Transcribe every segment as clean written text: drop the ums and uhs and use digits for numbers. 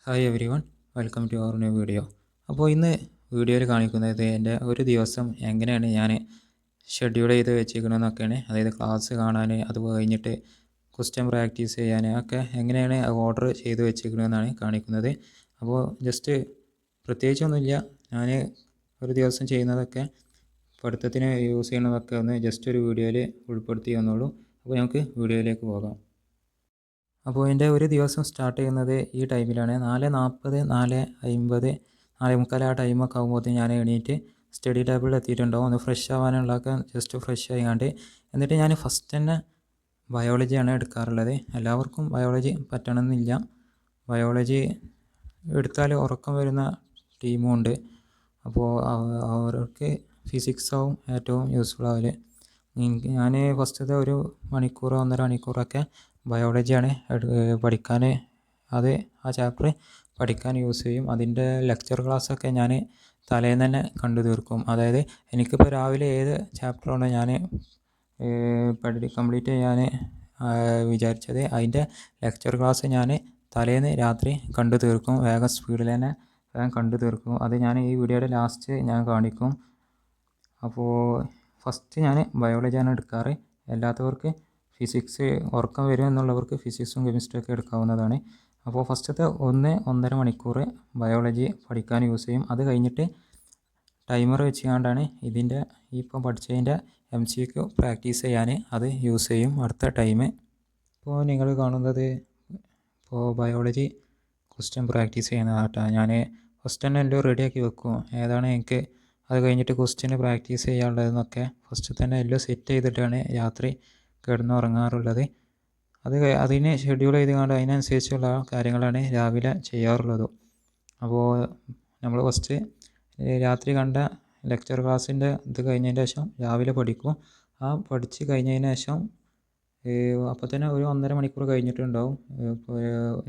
Hi everyone, welcome to our new video. അപ്പോൾ ഇന്ന് വീഡിയോയിൽ കാണിക്കുന്നത് എൻ്റെ ഒരു ദിവസം എങ്ങനെയാണ് ഞാൻ ഷെഡ്യൂൾ ചെയ്ത് വെച്ചിരിക്കണമെന്നൊക്കെയാണ്. അതായത് ക്ലാസ് കാണാൻ, അത് കഴിഞ്ഞിട്ട് ക്വസ്റ്റ്യൻ പ്രാക്ടീസ് ചെയ്യാൻ ഒക്കെ എങ്ങനെയാണ് ഓർഡർ ചെയ്ത് വെച്ചിരിക്കണമെന്നാണ് കാണിക്കുന്നത്. അപ്പോൾ ജസ്റ്റ് പ്രത്യേകിച്ചൊന്നുമില്ല, ഞാൻ ഒരു ദിവസം ചെയ്യുന്നതൊക്കെ പഠിത്തത്തിന് യൂസ് ചെയ്യുന്നതൊക്കെ ഒന്ന് ജസ്റ്റ് ഒരു വീഡിയോയിൽ ഉൾപ്പെടുത്തി വന്നോളൂ. അപ്പോൾ നമുക്ക് വീഡിയോയിലേക്ക് പോകാം. അപ്പോൾ എൻ്റെ ഒരു ദിവസം സ്റ്റാർട്ട് ചെയ്യുന്നത് ഈ ടൈമിലാണ്. 4:40, 4:50, 4:45 ആ ടൈമൊക്കെ ആകുമ്പോഴത്തേക്കും ഞാൻ എണീറ്റ് സ്റ്റഡി ടേബിളിൽ എത്തിയിട്ടുണ്ടാവും. ഒന്ന് ഫ്രഷ് ആവാനുള്ളതൊക്കെ ജസ്റ്റ് ഫ്രഷ് ആയിക്കാണ്ട് എന്നിട്ട് ഞാൻ ഫസ്റ്റ് തന്നെ ബയോളജിയാണ് എടുക്കാറുള്ളത്. എല്ലാവർക്കും ബയോളജി പറ്റണമെന്നില്ല. ബയോളജി എടുത്താൽ ഉറക്കം വരുന്ന ടീമും ഉണ്ട്. അപ്പോൾ അവർക്ക് ഫിസിക്സ് ആവും ഏറ്റവും യൂസ്ഫുൾ ആവൽ. ഞാൻ ഫസ്റ്റത്തെ ഒരു മണിക്കൂറോ 1.5 മണിക്കൂറൊക്കെ ബയോളജിയാണ് പഠിക്കാൻ, ആ ചാപ്റ്റർ പഠിക്കാൻ യൂസ് ചെയ്യും. അതിൻ്റെ ലെക്ചർ ക്ലാസ്സൊക്കെ ഞാൻ തലേന്ന് തന്നെ കണ്ടു തീർക്കും. അതായത് എനിക്കിപ്പോൾ രാവിലെ ഏത് ചാപ്റ്ററാണോ ഞാൻ കംപ്ലീറ്റ് ചെയ്യാൻ വിചാരിച്ചത്, അതിൻ്റെ ലെക്ചർ ക്ലാസ് ഞാൻ തലേന്ന് രാത്രി കണ്ടു തീർക്കും. വേഗം സ്പീഡിൽ തന്നെ വേഗം കണ്ടു തീർക്കും. അത് ഞാൻ ഈ വീഡിയോയുടെ ലാസ്റ്റ് ഞാൻ കാണിക്കും. അപ്പോൾ ഫസ്റ്റ് ഞാൻ ബയോളജിയാണ് എടുക്കാറ്. അല്ലാത്തവർക്ക് ഫിസിക്സ് ഉറക്കം വരും എന്നുള്ളവർക്ക് ഫിസിക്സും കെമിസ്ട്രിയും ഒക്കെ എടുക്കാവുന്നതാണ്. അപ്പോൾ ഫസ്റ്റത്തെ 1-1.5 മണിക്കൂർ ബയോളജി പഠിക്കാൻ യൂസ് ചെയ്യും. അത് കഴിഞ്ഞിട്ട് ടൈമർ വെച്ചുകൊണ്ടാണ് ഇതിൻ്റെ ഇപ്പം പഠിച്ചതിൻ്റെ MCQ പ്രാക്ടീസ് ചെയ്യാൻ അത് യൂസ് ചെയ്യും അടുത്ത ടൈം. ഇപ്പോൾ നിങ്ങൾ കാണുന്നത് ഇപ്പോൾ ബയോളജി ക്വസ്റ്റ്യൻ പ്രാക്ടീസ് ചെയ്യുന്നതാട്ടോ. ഞാൻ ഫസ്റ്റ് തന്നെ എല്ലാം റെഡിയാക്കി വെക്കും, ഏതാണ് എനിക്ക് അത് കഴിഞ്ഞിട്ട് ക്വസ്റ്റ്യന് പ്രാക്ടീസ് ചെയ്യാനുള്ളതെന്നൊക്കെ ഫസ്റ്റ് തന്നെ എല്ലാം സെറ്റ് ചെയ്തിട്ടാണ് രാത്രി കിടന്നുറങ്ങാറുള്ളത്. അതിന് ഷെഡ്യൂൾ ചെയ്തുകൊണ്ട് അതിനനുസരിച്ചുള്ള കാര്യങ്ങളാണ് രാവിലെ ചെയ്യാറുള്ളത്. അപ്പോൾ നമ്മൾ ഫസ്റ്റ് രാത്രി കണ്ട ലെക്ചർ ക്ലാസ്സിൻ്റെ ഇത് കഴിഞ്ഞതിന് ശേഷം രാവിലെ പഠിക്കും. ആ പഠിച്ച് കഴിഞ്ഞതിന് ശേഷം അപ്പോൾ തന്നെ ഒരു 1.5 മണിക്കൂർ കഴിഞ്ഞിട്ടുണ്ടാവും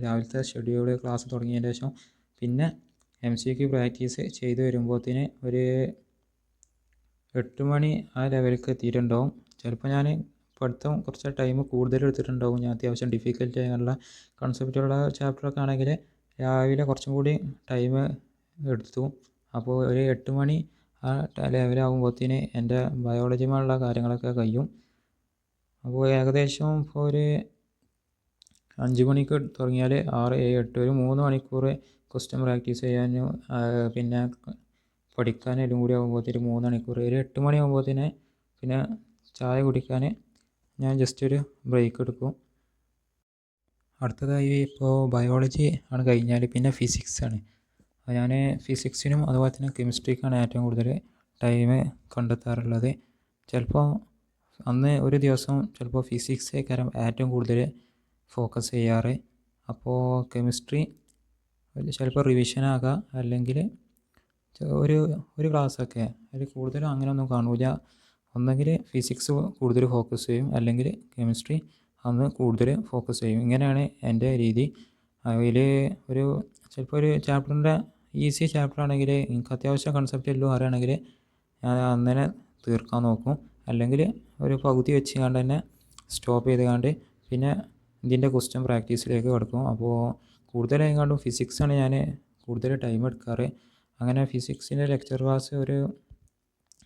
രാവിലത്തെ ഷെഡ്യൂൾ ക്ലാസ് തുടങ്ങിയതിന് ശേഷം. പിന്നെ MCQ പ്രാക്ടീസ് ചെയ്ത് വരുമ്പോഴത്തേന് ഒരു 8 മണി ആ ലെവലിലേക്ക് എത്തിയിട്ടുണ്ടാവും. ചിലപ്പോൾ ഞാൻ പഠിത്തം കുറച്ച് ടൈം കൂടുതൽ എടുത്തിട്ടുണ്ടാവും. ഞാൻ അത്യാവശ്യം ഡിഫിക്കൽട്ട് ആയുള്ള കൺസെപ്റ്റുള്ള ചാപ്റ്ററൊക്കെ ആണെങ്കിൽ രാവിലെ കുറച്ചും കൂടി ടൈം എടുത്തു. അപ്പോൾ ഒരു 8 മണി ആ ലെവലാകുമ്പോഴത്തേന് എൻ്റെ ബയോളജിയുമായുള്ള കാര്യങ്ങളൊക്കെ കഴിയും. അപ്പോൾ ഏകദേശം ഇപ്പോൾ ഒരു 5 മണിക്ക് തുടങ്ങിയാൽ 6, 7, 8 ഒരു 3 മണിക്കൂർ ക്വസ്റ്റ്യൻ പ്രാക്ടീസ് ചെയ്യാനും പിന്നെ പഠിക്കാനും എല്ലാം കൂടി ആകുമ്പോഴത്തേന് 3 മണിക്കൂർ. ഒരു 8 മണി ആകുമ്പോഴത്തേന് പിന്നെ ചായ കുടിക്കാൻ ഞാൻ ജസ്റ്റ് ഒരു ബ്രേക്ക് എടുക്കും. അടുത്തതായി ഇപ്പോൾ ബയോളജി ആണ് കഴിഞ്ഞാൽ പിന്നെ ഫിസിക്സ് ആണ്. ഞാൻ ഫിസിക്സിനും അതുപോലെ തന്നെ കെമിസ്ട്രിക്കാണ് ഏറ്റവും കൂടുതൽ ടൈം കണ്ടെത്താറുള്ളത്. ചിലപ്പോൾ അന്ന് ഒരു ദിവസം ചിലപ്പോൾ ഫിസിക്സേക്കാരം ഏറ്റവും കൂടുതൽ ഫോക്കസ് ചെയ്യാറ്. അപ്പോൾ കെമിസ്ട്രി ചിലപ്പോൾ റിവിഷനാകാം, അല്ലെങ്കിൽ ഒരു ക്ലാസ്സൊക്കെ അതിൽ കൂടുതലും അങ്ങനെയൊന്നും കാണൂല. ഒന്നെങ്കിൽ ഫിസിക്സ് കൂടുതൽ ഫോക്കസ് ചെയ്യും, അല്ലെങ്കിൽ കെമിസ്ട്രി അന്ന് കൂടുതൽ ഫോക്കസ് ചെയ്യും. ഇങ്ങനെയാണ് എൻ്റെ രീതി. അതിൽ ചിലപ്പോൾ ഒരു ചാപ്റ്ററിൻ്റെ ഈസി ചാപ്റ്റർ ആണെങ്കിൽ എനിക്ക് അത്യാവശ്യം കൺസെപ്റ്റ് എല്ലാം അറിയണമെങ്കിൽ ഞാൻ അന്നേനെ തീർക്കാൻ നോക്കും. അല്ലെങ്കിൽ ഒരു പകുതി വെച്ച് കണ്ട് തന്നെ സ്റ്റോപ്പ് ചെയ്ത് കണ്ട് പിന്നെ ഇതിൻ്റെ ക്വസ്റ്റ്യൻ പ്രാക്ടീസിലേക്ക് കിടക്കും. അപ്പോൾ കൂടുതലായി കണ്ടും ഫിസിക്സാണ് ഞാൻ കൂടുതൽ ടൈം എടുക്കാറ്. അങ്ങനെ ഫിസിക്സിൻ്റെ ലെക്ചർ ക്ലാസ്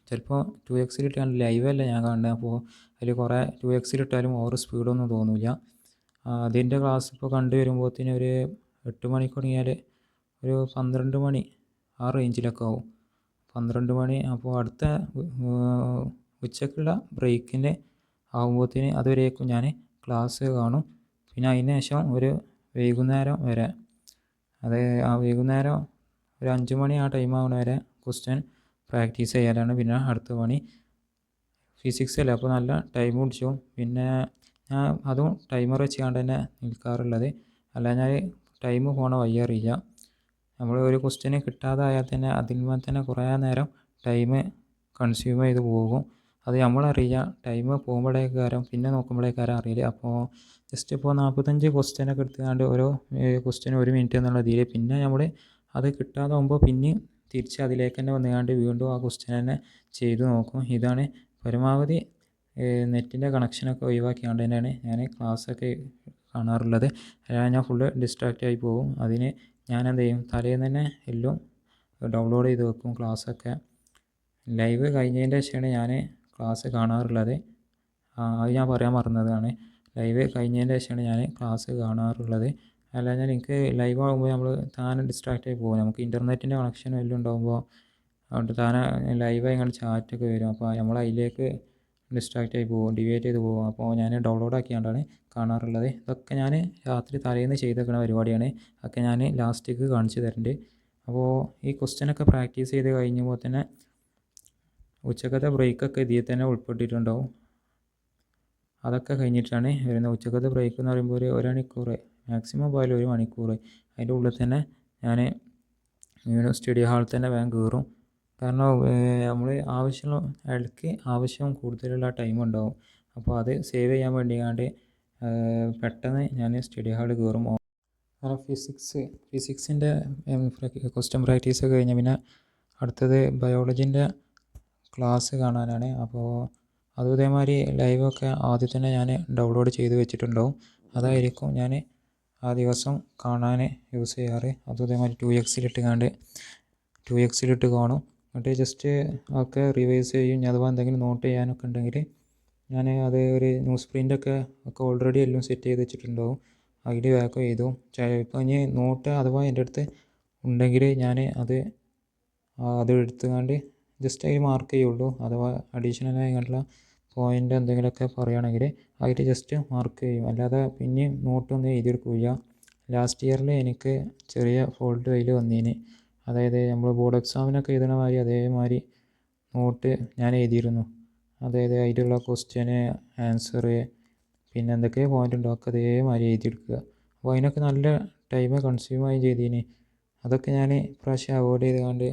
ചിലപ്പോൾ 2x ഇട്ടാണ്, ലൈവല്ല ഞാൻ കാണുന്നത്. അപ്പോൾ അതിൽ കുറേ 2x ഇട്ടാലും ഓവർ സ്പീഡൊന്നും തോന്നില്ല. അതിൻ്റെ ക്ലാസ് ഇപ്പോൾ കണ്ടു വരുമ്പോഴത്തേന് ഒരു 8 മണിക്ക് തുടങ്ങിയാൽ ഒരു 12 മണി ആ റേഞ്ചിലൊക്കെ ആവും. 12 മണി അപ്പോൾ അടുത്ത ഉച്ചക്കുള്ള ബ്രേക്കിന് ആകുമ്പോഴത്തേന് അതുവരേക്കും ഞാൻ ക്ലാസ് കാണും. പിന്നെ അതിന് ശേഷം ഒരു വൈകുന്നേരം വരെ, ആ വൈകുന്നേരം ഒരു 5 മണി ആ ടൈം ആവുന്ന വരെ ക്വസ്റ്റ്യൻ പ്രാക്ടീസ് ചെയ്യാനാണ് പിന്നെ അടുത്ത പണി. ഫിസിക്സ് അല്ലേ, അപ്പോൾ നല്ല ടൈം പിടിച്ചു. പിന്നെ ഞാൻ അതും ടൈമർ വെച്ചുകൊണ്ട് തന്നെ നിൽക്കാറുള്ളത്. അല്ല ഞാൻ ടൈം പോണ വഴി അറിയില്ല. നമ്മൾ ഒരു ക്വസ്റ്റ്യന് കിട്ടാതായാൽ തന്നെ അതിന്മേൽ തന്നെ കുറേ നേരം ടൈം കൺസ്യൂം ചെയ്ത് പോകും. അത് നമ്മളറിയില്ല, ടൈം പോകുമ്പോഴേക്കാരം പിന്നെ നോക്കുമ്പോഴേക്കാരം അറിയില്ല. അപ്പോൾ ജസ്റ്റ് ഇപ്പോൾ 45 ക്വസ്റ്റ്യനൊക്കെ എടുത്തുകൊണ്ട് ഓരോ ക്വസ്റ്റ്യന് 1 മിനിറ്റ് എന്നുള്ള രീതിയിൽ പിന്നെ നമ്മൾ അത് കിട്ടാതാകുമ്പോൾ പിന്നെ തിരിച്ച് അതിലേക്ക് തന്നെ വന്നുകൊണ്ട് വീണ്ടും ആ ക്വസ്റ്റ്യൻ തന്നെ ചെയ്തു നോക്കും. ഇതാണ് പരമാവധി നെറ്റിൻ്റെ കണക്ഷനൊക്കെ ഒഴിവാക്കിക്കൊണ്ട് തന്നെയാണ് ഞാൻ ക്ലാസ്സൊക്കെ കാണാറുള്ളത്. ഞാൻ ഫുള്ള് ഡിസ്ട്രാക്റ്റ് ആയി പോകും. അതിന് ഞാൻ എന്ത് ചെയ്യും, തലേന്ന് തന്നെ എല്ലാം ഡൗൺലോഡ് ചെയ്ത് വെക്കും. ക്ലാസ്സൊക്കെ ലൈവ് കഴിഞ്ഞതിൻ്റെ ശേഷമാണ് ഞാൻ ക്ലാസ് കാണാറുള്ളത്. അത് ഞാൻ പറയാൻ മറന്നതാണ്. ലൈവ് കഴിഞ്ഞതിൻ്റെ ശേഷമാണ് ഞാൻ ക്ലാസ് കാണാറുള്ളത്. അല്ലാഞ്ഞാൽ എനിക്ക് ലൈവ് ആകുമ്പോൾ നമ്മൾ താനെ ഡിസ്ട്രാക്റ്റ് ആയി പോകും. നമുക്ക് ഇൻ്റർനെറ്റിൻ്റെ കണക്ഷനും എല്ലാം ഉണ്ടാകുമ്പോൾ അതുകൊണ്ട് താനെ ലൈവായി ഇങ്ങനെ ചാറ്റൊക്കെ വരും. അപ്പോൾ നമ്മൾ അതിലേക്ക് ഡിസ്ട്രാക്റ്റ് ആയി പോകും, ഡിവേറ്റ് ചെയ്ത് പോകും. അപ്പോൾ ഞാൻ ഡൗൺലോഡ് ആക്കിയാണ്ടാണ് കാണാറുള്ളത്. ഇതൊക്കെ ഞാൻ രാത്രി തലേന്ന് ചെയ്തേക്കുന്ന പരിപാടിയാണ്. അതൊക്കെ ഞാൻ ലാസ്റ്റിക്ക് കാണിച്ചു തരുന്നുണ്ട്. അപ്പോൾ ഈ ക്വസ്റ്റ്യനൊക്കെ പ്രാക്ടീസ് ചെയ്ത് കഴിഞ്ഞപ്പോൾ തന്നെ ഉച്ചക്കത്തെ ബ്രേക്കൊക്കെ ഇതിൽ തന്നെ ഉൾപ്പെട്ടിട്ടുണ്ടാവും. അതൊക്കെ കഴിഞ്ഞിട്ടാണ് വരുന്നത്. ഉച്ചക്കത്തെ ബ്രേക്ക് എന്ന് പറയുമ്പോൾ ഒരു മണിക്കൂർ മാക്സിമം പോയാലും 1 മണിക്കൂർ. അതിൻ്റെ ഉള്ളിൽ തന്നെ ഞാൻ വീണ്ടും സ്റ്റഡി ഹാളിൽ തന്നെ വേഗം കയറും. കാരണം നമ്മൾ ഇടയ്ക്ക് ആവശ്യം കൂടുതലുള്ള ടൈം ഉണ്ടാവും. അപ്പോൾ അത് സേവ് ചെയ്യാൻ വേണ്ടിയാണ്ട് പെട്ടെന്ന് ഞാൻ സ്റ്റഡി ഹാളിൽ കയറും. കാരണം ഫിസിക്സിൻ്റെ ക്വസ്റ്റ്യൻ പ്രാക്ടീസ് കഴിഞ്ഞാൽ പിന്നെ അടുത്തത് ബയോളജീൻ്റെ ക്ലാസ് കാണാനാണ്. അപ്പോൾ അതും ഇതേമാതിരി ലൈവൊക്കെ ആദ്യം തന്നെ ഞാൻ ഡൗൺലോഡ് ചെയ്ത് വെച്ചിട്ടുണ്ടാവും. അതായിരിക്കും ഞാൻ ആ ദിവസം കാണാൻ യൂസ് ചെയ്യാറ്. അതും ഇതേമാതിരി 2x കാണും. എന്നിട്ട് ജസ്റ്റ് ഒക്കെ റിവൈസ് ചെയ്യും. അഥവാ എന്തെങ്കിലും നോട്ട് ചെയ്യാനൊക്കെ ഉണ്ടെങ്കിൽ ഞാൻ അത് ഒരു ന്യൂസ് പ്രിൻ്റൊക്കെ ഓൾറെഡി എല്ലാം സെറ്റ് ചെയ്ത് വെച്ചിട്ടുണ്ടാവും. അതിൽ വേഗം എഴുതും. ഇപ്പോൾ ഇനി നോട്ട് അഥവാ എൻ്റെ അടുത്ത് ഉണ്ടെങ്കിൽ ഞാൻ അത് എടുത്തുകൊണ്ട് ജസ്റ്റ് അതിൽ മാർക്ക് ചെയ്യുള്ളൂ. അഥവാ അഡീഷണലായി കണ്ടുള്ള പോയിൻ്റ് എന്തെങ്കിലുമൊക്കെ പറയുകയാണെങ്കിൽ അതിൽ ജസ്റ്റ് മാർക്ക് ചെയ്യും. അല്ലാതെ പിന്നെയും നോട്ടൊന്നും എഴുതിയെടുക്കില്ല. ലാസ്റ്റ് ഇയറിൽ എനിക്ക് ചെറിയ ഫോൾട്ട് അതിൽ വന്നീന്. അതായത് നമ്മൾ ബോർഡ് എക്സാമിനൊക്കെ എഴുതുന്ന മാതിരി അതേമാതിരി നോട്ട് ഞാൻ എഴുതിയിരുന്നു. അതായത് അതിലുള്ള ക്വസ്റ്റ്യന് ആൻസർ പിന്നെ എന്തൊക്കെ പോയിൻ്റ് ഉണ്ടോ ഒക്കെ അതേമാതിരി എഴുതിയെടുക്കുക. അപ്പോൾ അതിനൊക്കെ നല്ല ടൈം കൺസ്യൂമായി ചെയ്തീന്. അതൊക്കെ ഞാൻ ഇപ്രാവശ്യം അവോയ്ഡ് ചെയ്തുകൊണ്ട്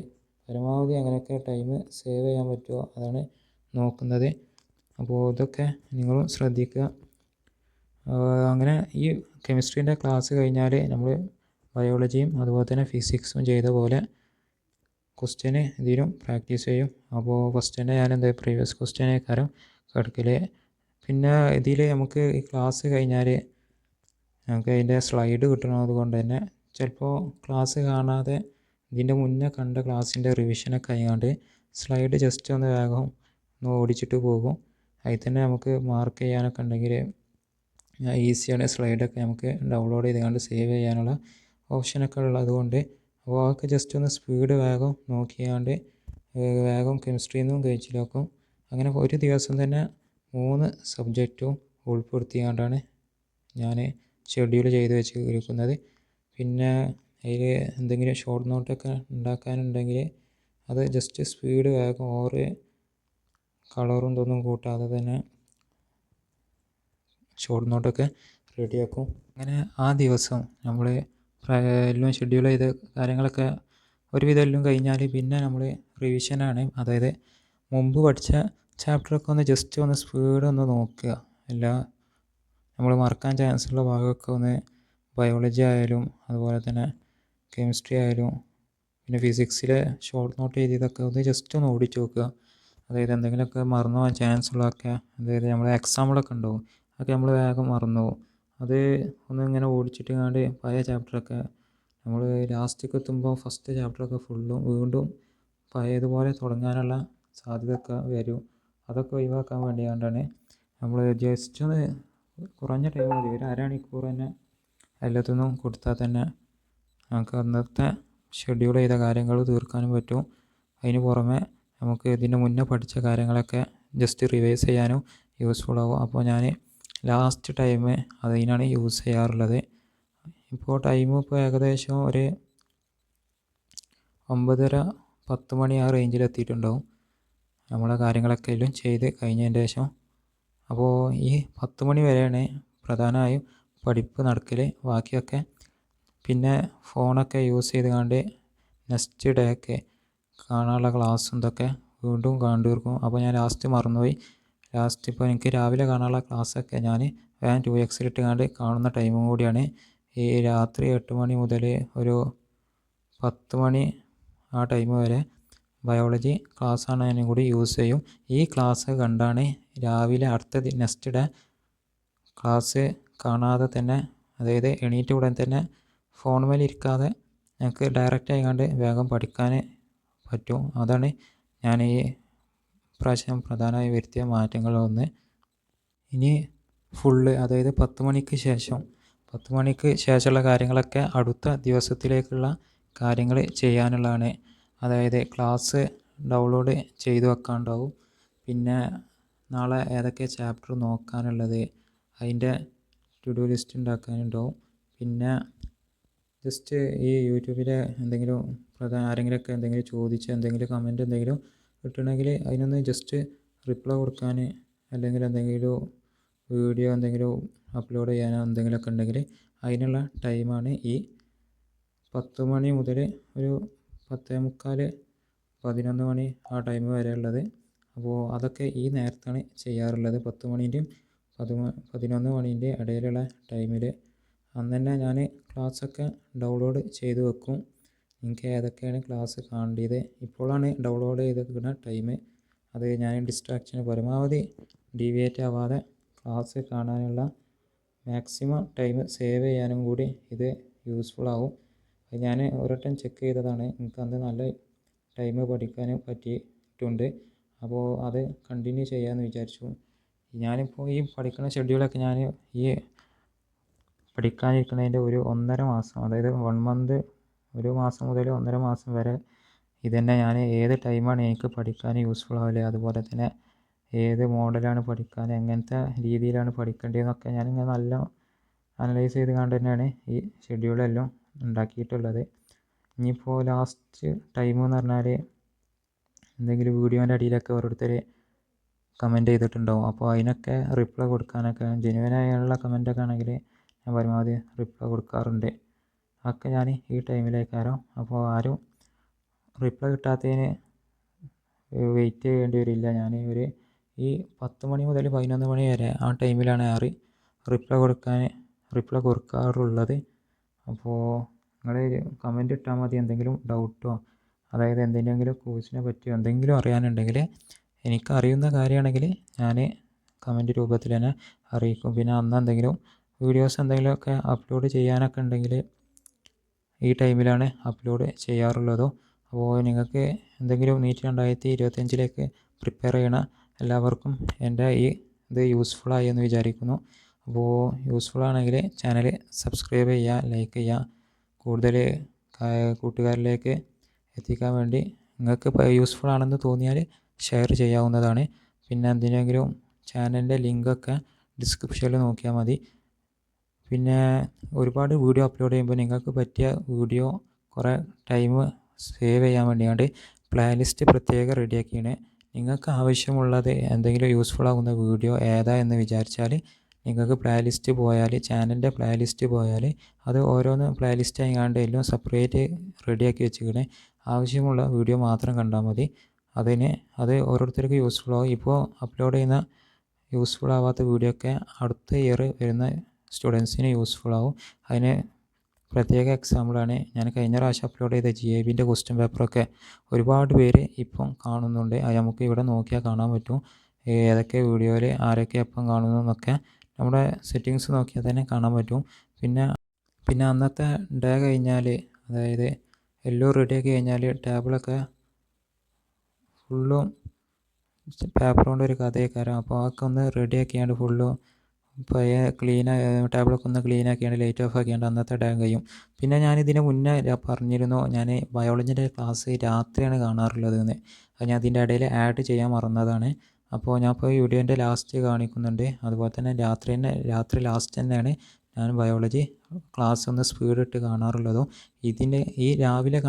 പരമാവധി അങ്ങനെയൊക്കെ ടൈം സേവ് ചെയ്യാൻ പറ്റുമോ അതാണ് നോക്കുന്നത്. അപ്പോൾ ഇതൊക്കെ നിങ്ങളും ശ്രദ്ധിക്കുക. അങ്ങനെ ഈ കെമിസ്ട്രീൻ്റെ ക്ലാസ് കഴിഞ്ഞാൽ നമ്മൾ ബയോളജിയും അതുപോലെ തന്നെ ഫിസിക്സും ചെയ്ത പോലെ ക്വസ്റ്റ്യന് ഇതിലും പ്രാക്ടീസ് ചെയ്യും. അപ്പോൾ ഫസ്റ്റ് തന്നെ ഞാൻ പ്രീവിയസ് ക്വസ്റ്റ്യനേക്കാരം കിടക്കൽ. പിന്നെ ഇതിൽ നമുക്ക് ഈ ക്ലാസ് കഴിഞ്ഞാൽ നമുക്ക് അതിൻ്റെ സ്ലൈഡ് കിട്ടണത് കൊണ്ട് തന്നെ ചിലപ്പോൾ ക്ലാസ് കാണാതെ ഇതിൻ്റെ മുന്നേ കണ്ട ക്ലാസ്സിൻ്റെ റിവിഷനൊക്കെ ആയതുകൊണ്ട് സ്ലൈഡ് ജസ്റ്റ് ഒന്ന് വേഗം ഒന്ന് ഓടിച്ചിട്ട് പോകും. അതിൽ തന്നെ നമുക്ക് മാർക്ക് ചെയ്യാനൊക്കെ ഉണ്ടെങ്കിൽ ഈസിയാണ്. സ്ലൈഡൊക്കെ നമുക്ക് ഡൗൺലോഡ് ചെയ്തുകൊണ്ട് സേവ് ചെയ്യാനുള്ള ഓപ്ഷനൊക്കെ ഉള്ളത് കൊണ്ട് അപ്പോൾ അതൊക്കെ ജസ്റ്റ് ഒന്ന് സ്പീഡ് വേഗം നോക്കിയാണ്ട് വേഗം കെമിസ്ട്രിയിൽ നിന്നും കഴിച്ചിലാക്കും. അങ്ങനെ ഒരു ദിവസം തന്നെ 3 സബ്ജക്റ്റും ഉൾപ്പെടുത്തിക്കൊണ്ടാണ് ഞാൻ ഷെഡ്യൂൾ ചെയ്ത് വെച്ചിരിക്കുന്നത്. പിന്നെ അതിൽ എന്തെങ്കിലും ഷോർട്ട് നോട്ടൊക്കെ ഉണ്ടാക്കാനുണ്ടെങ്കിൽ അത് ജസ്റ്റ് സ്പീഡ് വേഗം ഓവർ കളറും ഇതൊന്നും കൂട്ടാതെ തന്നെ ഷോർട്ട് നോട്ടൊക്കെ റെഡിയാക്കും. അങ്ങനെ ആ ദിവസം നമ്മൾ എല്ലാം ഷെഡ്യൂൾ ചെയ്ത കാര്യങ്ങളൊക്കെ ഒരുവിധം എല്ലാം കഴിഞ്ഞാൽ പിന്നെ നമ്മൾ റിവിഷനാണ്. അതായത് മുമ്പ് പഠിച്ച ചാപ്റ്ററൊക്കെ ഒന്ന് ജസ്റ്റ് ഒന്ന് സ്പീഡ് ഒന്ന് നോക്കുക. എല്ലാ നമ്മൾ മറക്കാൻ ചാൻസുള്ള ഭാഗമൊക്കെ ഒന്ന് ബയോളജി ആയാലും അതുപോലെ തന്നെ കെമിസ്ട്രി ആയാലും പിന്നെ ഫിസിക്സിലെ ഷോർട്ട് നോട്ട് ചെയ്തതൊക്കെ ഒന്ന് ജസ്റ്റ് ഒന്ന് ഓടിച്ച് നോക്കുക. അതായത് എന്തെങ്കിലുമൊക്കെ മറന്നു പോകാൻ ചാൻസ് ഉള്ളതൊക്കെ, അതായത് നമ്മൾ എക്സാമ്പിളൊക്കെ ഉണ്ടാവും അതൊക്കെ നമ്മൾ വേഗം മറന്നു പോകും. അത് ഒന്ന് ഇങ്ങനെ ഓടിച്ചിട്ട് കണ്ട് പഴയ ചാപ്റ്ററൊക്കെ നമ്മൾ ലാസ്റ്റൊക്കെ എത്തുമ്പോൾ ഫസ്റ്റ് ചാപ്റ്ററൊക്കെ ഫുള്ളും വീണ്ടും പഴയതുപോലെ തുടങ്ങാനുള്ള സാധ്യതയൊക്കെ വരും. അതൊക്കെ ഒഴിവാക്കാൻ വേണ്ടിയാണ്ടാണ് നമ്മൾ ജസ്റ്റ് ഒന്ന് കുറഞ്ഞ ടൈം മതി, ഒരു അരമണിക്കൂർ തന്നെ എല്ലാത്തിനും കൊടുത്താൽ തന്നെ നമുക്ക് അന്നത്തെ ഷെഡ്യൂൾ ചെയ്ത കാര്യങ്ങൾ തീർക്കാനും പറ്റും. അതിന് പുറമെ നമുക്ക് ഇതിൻ്റെ മുന്നേ പഠിച്ച കാര്യങ്ങളൊക്കെ ജസ്റ്റ് റിവൈസ് ചെയ്യാനും യൂസ്ഫുൾ ആകും. അപ്പോൾ ഞാൻ ലാസ്റ്റ് ടൈം അതിനാണ് യൂസ് ചെയ്യാറുള്ളത്. ഇപ്പോൾ ടൈം ഇപ്പോൾ ഏകദേശം ഒരു 9:30-10 മണി ആ റേഞ്ചിൽ എത്തിയിട്ടുണ്ടാവും നമ്മളെ കാര്യങ്ങളൊക്കെ എല്ലാം ചെയ്ത് കഴിഞ്ഞതിൻ്റെ ശേഷം. അപ്പോൾ ഈ 10 മണി വരെയാണ് പ്രധാനമായും പഠിപ്പ് നടക്കൽ. ബാക്കിയൊക്കെ പിന്നെ ഫോണൊക്കെ യൂസ് ചെയ്ത് കണ്ട് നെക്സ്റ്റ് ഡേക്ക് കാണാനുള്ള ക്ലാസ്സും ഇതൊക്കെ വീണ്ടും കണ്ടു തീർക്കും. അപ്പോൾ ഞാൻ ലാസ്റ്റ് മറന്നുപോയി. ലാസ്റ്റ് ഇപ്പോൾ എനിക്ക് രാവിലെ കാണാനുള്ള ക്ലാസ്സൊക്കെ ഞാൻ വേഗം 2x കണ്ട് കാണുന്ന ടൈമും കൂടിയാണ്. ഈ രാത്രി 8 മണി മുതൽ ഒരു 10 മണി ആ ടൈം വരെ ബയോളജി ക്ലാസ്സാണ് ഞാനും കൂടി യൂസ് ചെയ്യും. ഈ ക്ലാസ് കണ്ടാണ് രാവിലെ അടുത്ത നെക്സ്റ്റ് ഡേ ക്ലാസ് കാണാതെ തന്നെ, അതായത് എണീറ്റ ഉടൻ തന്നെ ഫോൺ ഇരിക്കാതെ ഞങ്ങൾക്ക് ഡയറക്റ്റ് ആയിക്കാണ്ട് വേഗം പഠിക്കാൻ പറ്റും. അതാണ് ഞാൻ ഈ പ്രാവശ്യം പ്രധാനമായി വരുത്തിയ മാറ്റങ്ങളൊന്ന്. ഇനി അതായത് 10 മണിക്ക് ശേഷമുള്ള കാര്യങ്ങളൊക്കെ അടുത്ത ദിവസത്തിലേക്കുള്ള കാര്യങ്ങൾ ചെയ്യാനുള്ളതാണ്. അതായത് ക്ലാസ് ഡൗൺലോഡ് ചെയ്ത് വെക്കാനുണ്ടാവും. പിന്നെ നാളെ ഏതൊക്കെ ചാപ്റ്റർ നോക്കാനുള്ളത്, അതിൻ്റെ ടു ഡു ലിസ്റ്റ് ഉണ്ടാക്കാനുണ്ടാവും. പിന്നെ ജസ്റ്റ് ഈ യൂട്യൂബിലെ എന്തെങ്കിലും ആരെങ്കിലുമൊക്കെ എന്തെങ്കിലും ചോദിച്ച് എന്തെങ്കിലും കമൻറ്റ് എന്തെങ്കിലും കിട്ടണമെങ്കിൽ അതിനൊന്ന് ജസ്റ്റ് റിപ്ലൈ കൊടുക്കാൻ, അല്ലെങ്കിൽ എന്തെങ്കിലും വീഡിയോ എന്തെങ്കിലും അപ്ലോഡ് ചെയ്യാനോ എന്തെങ്കിലുമൊക്കെ ഉണ്ടെങ്കിൽ അതിനുള്ള ടൈമാണ് ഈ 10 മണി മുതൽ ഒരു 10:45, 11 മണി ആ ടൈം വരെ ഉള്ളത്. അപ്പോൾ അതൊക്കെ ഈ നേരത്താണ് ചെയ്യാറുള്ളത്. 10 മണീൻ്റെയും 11 മണീൻ്റെ ഇടയിലുള്ള ടൈമിൽ അന്ന് തന്നെ ഞാൻ ക്ലാസ്സൊക്കെ ഡൗൺലോഡ് ചെയ്ത് വെക്കും. എനിക്ക് ഏതൊക്കെയാണ് ക്ലാസ് കാണേണ്ടത് ഇപ്പോഴാണ് ഡൗൺലോഡ് ചെയ്ത് വെക്കുന്ന ടൈം. അത് ഞാൻ ഡിസ്ട്രാക്ഷന് പരമാവധി ഡീവിയേറ്റ് ആവാതെ ക്ലാസ് കാണാനുള്ള മാക്സിമം ടൈം സേവ് ചെയ്യാനും കൂടി ഇത് യൂസ്ഫുൾ ആവും. അത് ഞാൻ ഒരു വട്ടം ചെക്ക് ചെയ്തതാണ്. എനിക്ക് അന്ന് നല്ല ടൈം പഠിക്കാൻ പറ്റിയിട്ടുണ്ട്. അപ്പോൾ അത് കണ്ടിന്യൂ ചെയ്യാമെന്ന് വിചാരിച്ചു. ഞാനിപ്പോൾ ഈ പഠിക്കുന്ന ഷെഡ്യൂളൊക്കെ ഞാൻ ഈ പഠിക്കാനിരിക്കുന്നതിൻ്റെ ഒരു 1.5 മാസം, അതായത് 1 മന്ത്, 1 മാസം മുതൽ 1.5 മാസം വരെ ഇതന്നെ ഞാൻ ഏത് ടൈമാണ് എനിക്ക് പഠിക്കാൻ യൂസ്ഫുൾ ആവില്ല, അതുപോലെ തന്നെ ഏത് മോഡലാണ് പഠിക്കാൻ, എങ്ങനത്തെ രീതിയിലാണ് പഠിക്കേണ്ടതെന്നൊക്കെ ഞാനിങ്ങനെ നല്ല അനലൈസ് ചെയ്ത് കൊണ്ട് തന്നെയാണ് ഈ ഷെഡ്യൂളെല്ലാം ഉണ്ടാക്കിയിട്ടുള്ളത്. ഇനിയിപ്പോൾ ലാസ്റ്റ് ടൈം എന്ന് പറഞ്ഞാൽ എന്തെങ്കിലും വീഡിയോൻ്റെ അടിയിലൊക്കെ ഓരോരുത്തർ കമൻറ്റ് ചെയ്തിട്ടുണ്ടാവും. അപ്പോൾ അതിനൊക്കെ റിപ്ലൈ കൊടുക്കാനൊക്കെ ജെന്യുവനായുള്ള കമൻറ്റൊക്കെ ആണെങ്കിൽ ഞാൻ പരമാവധി റിപ്ലൈ കൊടുക്കാറുണ്ട്. അതൊക്കെ ഞാൻ ഈ ടൈമിലേക്കാരോ. അപ്പോൾ ആരും റിപ്ലൈ കിട്ടാത്തതിന് വെയിറ്റ് ചെയ്യേണ്ടി വരില്ല. ഞാൻ ഈ 10 മണി മുതൽ 11 മണി വരെ ആ ടൈമിലാണ് റിപ്ലൈ കൊടുക്കാറുള്ളത്. അപ്പോൾ നിങ്ങൾ കമൻറ്റ് ഇട്ടാൽ മതി. എന്തെങ്കിലും ഡൗട്ടോ, അതായത് എന്തെങ്കിലും കോഴ്സിനെ പറ്റിയോ എന്തെങ്കിലും അറിയാനുണ്ടെങ്കിൽ, എനിക്കറിയുന്ന കാര്യമാണെങ്കിൽ ഞാൻ കമൻറ്റ് രൂപത്തിൽ തന്നെ അറിയിക്കും. പിന്നെ അന്ന് എന്തെങ്കിലും വീഡിയോസ് എന്തെങ്കിലുമൊക്കെ അപ്ലോഡ് ചെയ്യാനൊക്കെ ഉണ്ടെങ്കിൽ ഈ ടൈമിലാണ് അപ്ലോഡ് ചെയ്യാറുള്ളതോ. അപ്പോൾ നിങ്ങൾക്ക് എന്തെങ്കിലും നീറ്റ് 2025 പ്രിപ്പയർ ചെയ്യണ എല്ലാവർക്കും എൻ്റെ ഈ ഇത് യൂസ്ഫുള്ളായി എന്ന് വിചാരിക്കുന്നു. അപ്പോൾ യൂസ്ഫുൾ ആണെങ്കിൽ ചാനൽ സബ്സ്ക്രൈബ് ചെയ്യുക, ലൈക്ക് ചെയ്യുക, കൂടുതൽ കൂട്ടുകാരിലേക്ക് എത്തിക്കാൻ വേണ്ടി നിങ്ങൾക്ക് യൂസ്ഫുൾ ആണെന്ന് തോന്നിയാൽ ഷെയർ ചെയ്യാവുന്നതാണ്. പിന്നെ എന്തിനെങ്കിലും ചാനലിൻ്റെ ലിങ്കൊക്കെ ഡിസ്ക്രിപ്ഷനിൽ നോക്കിയാൽ മതി. പിന്നെ ഒരുപാട് വീഡിയോ അപ്ലോഡ് ചെയ്യുമ്പോൾ നിങ്ങൾക്ക് പറ്റിയ വീഡിയോ കുറേ ടൈം സേവ് ചെയ്യാൻ വേണ്ടിയാണ് പ്ലേലിസ്റ്റ് പ്രത്യേകം റെഡിയാക്കിയാണ്. നിങ്ങൾക്ക് ആവശ്യമുള്ളത് എന്തെങ്കിലും യൂസ്ഫുൾ ആകുന്ന വീഡിയോ ഏതാ എന്ന് വിചാരിച്ചാൽ നിങ്ങൾക്ക് ചാനലിൻ്റെ പ്ലേലിസ്റ്റ് പോയാൽ അത് ഓരോന്ന് പ്ലേലിസ്റ്റ് ആയിക്കാണ്ട് എല്ലാം സെപ്പറേറ്റ് റെഡിയാക്കി വെച്ചിരിക്കണേ. ആവശ്യമുള്ള വീഡിയോ മാത്രം കണ്ടാൽ മതി. അത് ഓരോരുത്തർക്ക് യൂസ്ഫുൾ ആവും. ഇപ്പോൾ അപ്ലോഡ് ചെയ്യുന്ന യൂസ്ഫുൾ ആവാത്ത വീഡിയോ ഒക്കെ അടുത്ത ഇയർ വരുന്ന സ്റ്റുഡൻസിന് യൂസ്ഫുൾ ആവും. അതിന് പ്രത്യേക എക്സാമ്പിളാണ് ഞാൻ കഴിഞ്ഞ പ്രാവശ്യം അപ്ലോഡ് ചെയ്ത GABൻ്റെ ക്വസ്റ്റ്യൻ പേപ്പറൊക്കെ ഒരുപാട് പേര് ഇപ്പം കാണുന്നുണ്ട്. അത് നമുക്ക് ഇവിടെ നോക്കിയാൽ കാണാൻ പറ്റും. ഏതൊക്കെ വീഡിയോയിൽ ആരൊക്കെ എപ്പം കാണുന്നു എന്നൊക്കെ നമ്മുടെ സെറ്റിങ്സ് നോക്കിയാൽ തന്നെ കാണാൻ പറ്റും. പിന്നെ അന്നത്തെ ഡേ കഴിഞ്ഞാൽ, അതായത് എല്ലാം റെഡിയാക്കി കഴിഞ്ഞാൽ ടേബിളൊക്കെ ഫുള്ളും പേപ്പർ കൊണ്ട് ഒരു കഥയൊക്കെ. അപ്പോൾ അതൊക്കെ ഒന്ന് റെഡിയാക്കിയാണ്ട് ഫുള്ളും ടേബിളൊക്കെ ഒന്ന് ക്ലീനാക്കിയാണ്ട് ലൈറ്റ് ഓഫ് ആക്കിയാണ്ട് അന്നത്തെ ഡേ കഴിയും. പിന്നെ ഞാനിതിന് മുന്നേ പറഞ്ഞിരുന്നു, ഞാൻ ബയോളജിൻ്റെ ക്ലാസ് രാത്രിയാണ് കാണാറുള്ളതെന്ന്. അത് ഞാൻ ഇതിൻ്റെ ഇടയിൽ ആഡ് ചെയ്യാൻ മറന്നതാണ്. അപ്പോൾ ഞാൻ ഇപ്പോൾ വീഡിയോൻ്റെ ലാസ്റ്റ് കാണിക്കുന്നുണ്ട്. അതുപോലെ തന്നെ രാത്രി ലാസ്റ്റ് തന്നെയാണ് ഞാൻ ബയോളജി ക്ലാസ് ഒന്ന് സ്പീഡിട്ട് കാണാറുള്ളതും. ഈ രാവിലെ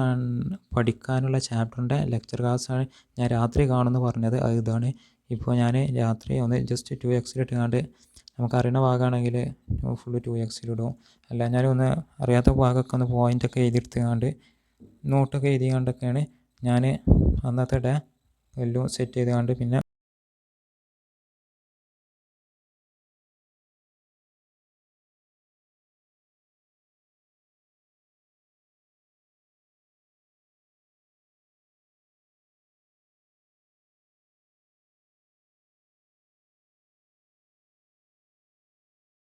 പഠിക്കാനുള്ള ചാപ്റ്ററിൻ്റെ ലെക്ചർ ക്ലാസ്സാണ് ഞാൻ രാത്രി കാണുമെന്ന് പറഞ്ഞത്. അത് ഇതാണ്. ഇപ്പോൾ ഞാൻ രാത്രി ഒന്ന് ജസ്റ്റ് 2x ഇട്ടുകൊണ്ട്, നമുക്കറിയുന്ന ഭാഗമാണെങ്കിൽ ഫുള്ള് 2x ഇടും. അല്ല ഞാനൊന്ന് അറിയാത്ത ഭാഗമൊക്കെ ഒന്ന് പോയിൻ്റൊക്കെ എഴുതിയെടുത്തുകൊണ്ട് നോട്ടൊക്കെ എഴുതിക്കൊണ്ടൊക്കെയാണ് ഞാൻ അന്നത്തെ ഡേ എല്ലാം സെറ്റ് ചെയ്തുകൊണ്ട് പിന്നെ